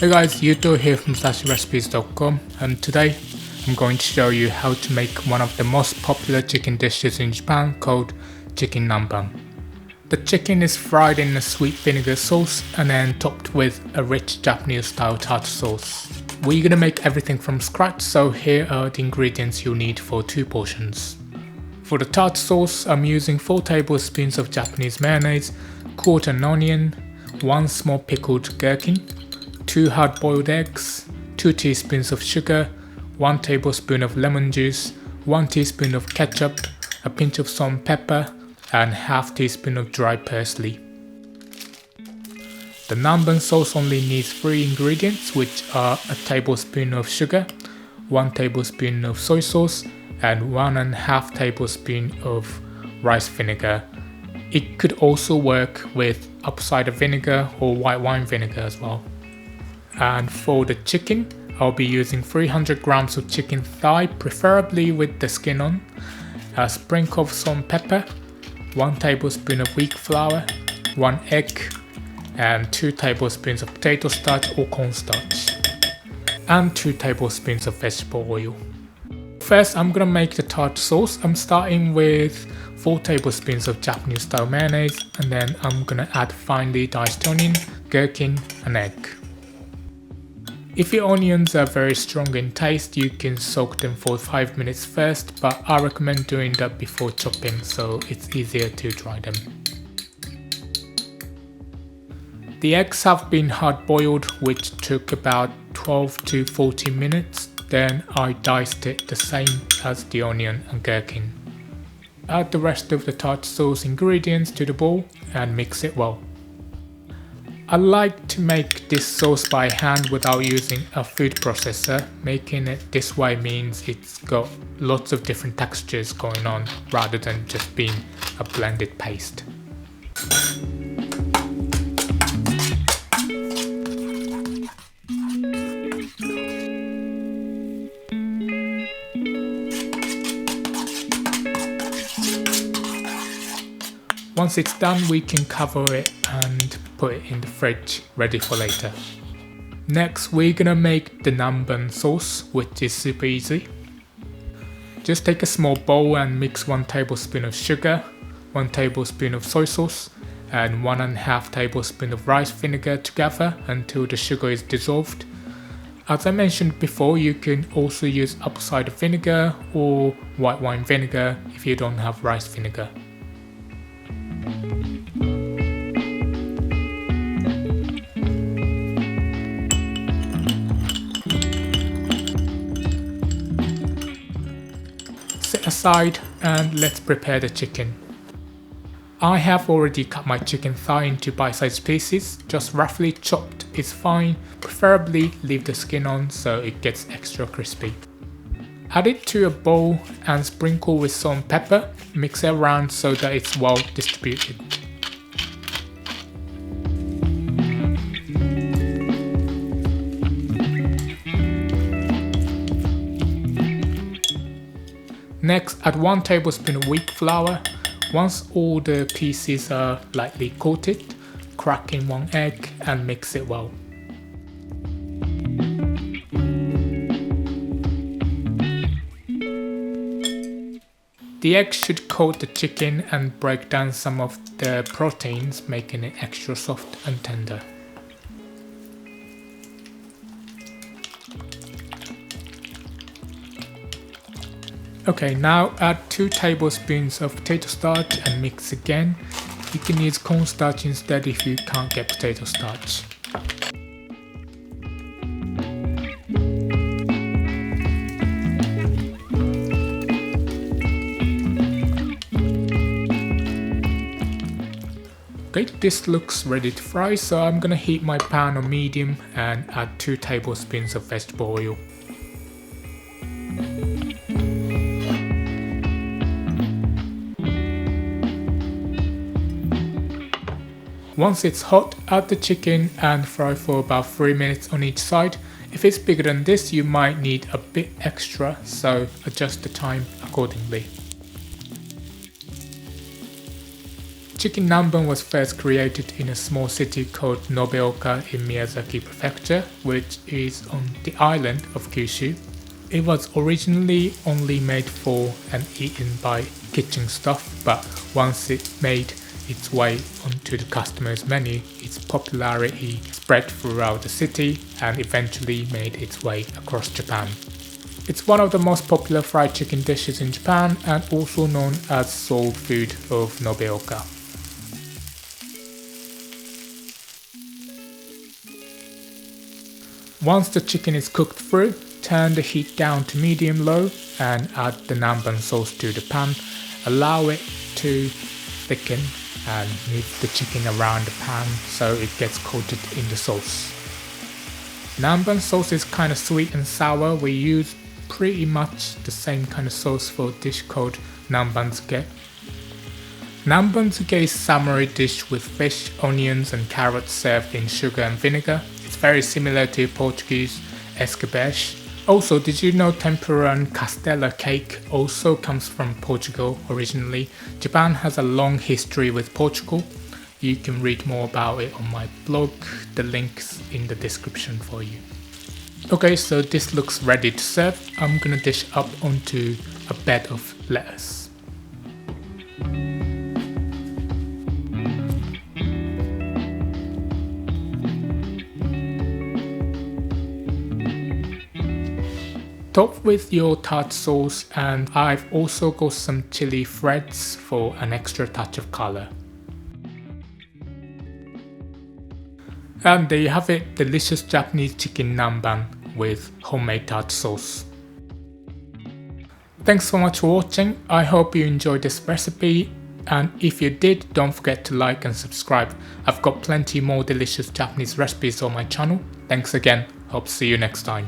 Hey guys, Yuto here from slashyrecipes.com, and today I'm going to show you how to make one of the most popular chicken dishes in Japan called Chicken Nanban. The chicken is fried in a sweet vinegar sauce and then topped with a rich Japanese style tartar sauce. We're gonna make everything from scratch, so here are the ingredients you'll need for 2 portions. For the tartar sauce, I'm using 4 tablespoons of Japanese mayonnaise, quarter an onion, 1 small pickled gherkin, 2 hard-boiled eggs, 2 teaspoons of sugar, 1 tablespoon of lemon juice, 1 teaspoon of ketchup, a pinch of salt and pepper, and half teaspoon of dry parsley. The Nanban sauce only needs 3 ingredients, which are a tablespoon of sugar, 1 tablespoon of soy sauce, and 1.5 tablespoon of rice vinegar. It could also work with apple cider vinegar or white wine vinegar as well. And for the chicken, I'll be using 300 grams of chicken thigh, preferably with the skin on, a sprinkle of salt and pepper, 1 tablespoon of wheat flour, 1 egg, and 2 tablespoons of potato starch or cornstarch, and 2 tablespoons of vegetable oil. First, I'm gonna make the tartar sauce. I'm starting with 4 tablespoons of Japanese style mayonnaise, and then I'm gonna add finely diced onion, gherkin, and egg. If your onions are very strong in taste, you can soak them for 5 minutes first, but I recommend doing that before chopping so it's easier to dry them. The eggs have been hard boiled, which took about 12 to 14 minutes. Then I diced it the same as the onion and gherkin. Add the rest of the tartar sauce ingredients to the bowl and mix it well. I like to make this sauce by hand without using a food processor. Making it this way means it's got lots of different textures going on rather than just being a blended paste. Once it's done, we can cover it and put it in the fridge, ready for later. Next, we're gonna make the Nanban sauce, which is super easy. Just take a small bowl and mix 1 tablespoon of sugar, 1 tablespoon of soy sauce, and 1.5 tablespoon of rice vinegar together until the sugar is dissolved. As I mentioned before, you can also use apple cider vinegar or white wine vinegar if you don't have rice vinegar. Set aside and let's prepare the chicken. I have already cut my chicken thigh into bite-sized pieces. Just roughly chopped is fine, preferably leave the skin on so it gets extra crispy. Add it to a bowl and sprinkle with salt and pepper. Mix it around so that it's well distributed. Next, add 1 tablespoon of wheat flour. Once all the pieces are lightly coated, crack in 1 egg and mix it well. The egg should coat the chicken and break down some of the proteins, making it extra soft and tender. Okay, now add 2 tablespoons of potato starch and mix again. You can use cornstarch instead if you can't get potato starch. Okay, this looks ready to fry, so I'm gonna heat my pan on medium and add 2 tablespoons of vegetable oil. Once it's hot, add the chicken and fry for about 3 minutes on each side. If it's bigger than this, you might need a bit extra, so adjust the time accordingly. Chicken Nanban was first created in a small city called Nobeoka in Miyazaki Prefecture, which is on the island of Kyushu. It was originally only made for and eaten by kitchen staff, but once it made its way onto the customer's menu, its popularity spread throughout the city and eventually made its way across Japan. It's one of the most popular fried chicken dishes in Japan and also known as soul food of Nobeoka. Once the chicken is cooked through, turn the heat down to medium-low and add the Nanban sauce to the pan. Allow it to thicken and move the chicken around the pan so it gets coated in the sauce. Nanban sauce is kind of sweet and sour. We use pretty much the same kind of sauce for a dish called Nanban Tsuke. Nanban Tsuke is a summery dish with fish, onions and carrots served in sugar and vinegar. It's very similar to Portuguese escabeche. Also, did you know tempura and castella cake also comes from Portugal originally? Japan has a long history with Portugal. You can read more about it on my blog, the link's in the description for you. Okay, so this looks ready to serve. I'm gonna dish up onto a bed of lettuce. Top with your tartar sauce, and I've also got some chili threads for an extra touch of color. And there you have it, delicious Japanese chicken nanban with homemade tartar sauce. Thanks so much for watching. I hope you enjoyed this recipe, and if you did, don't forget to like and subscribe. I've got plenty more delicious Japanese recipes on my channel. Thanks again, hope to see you next time.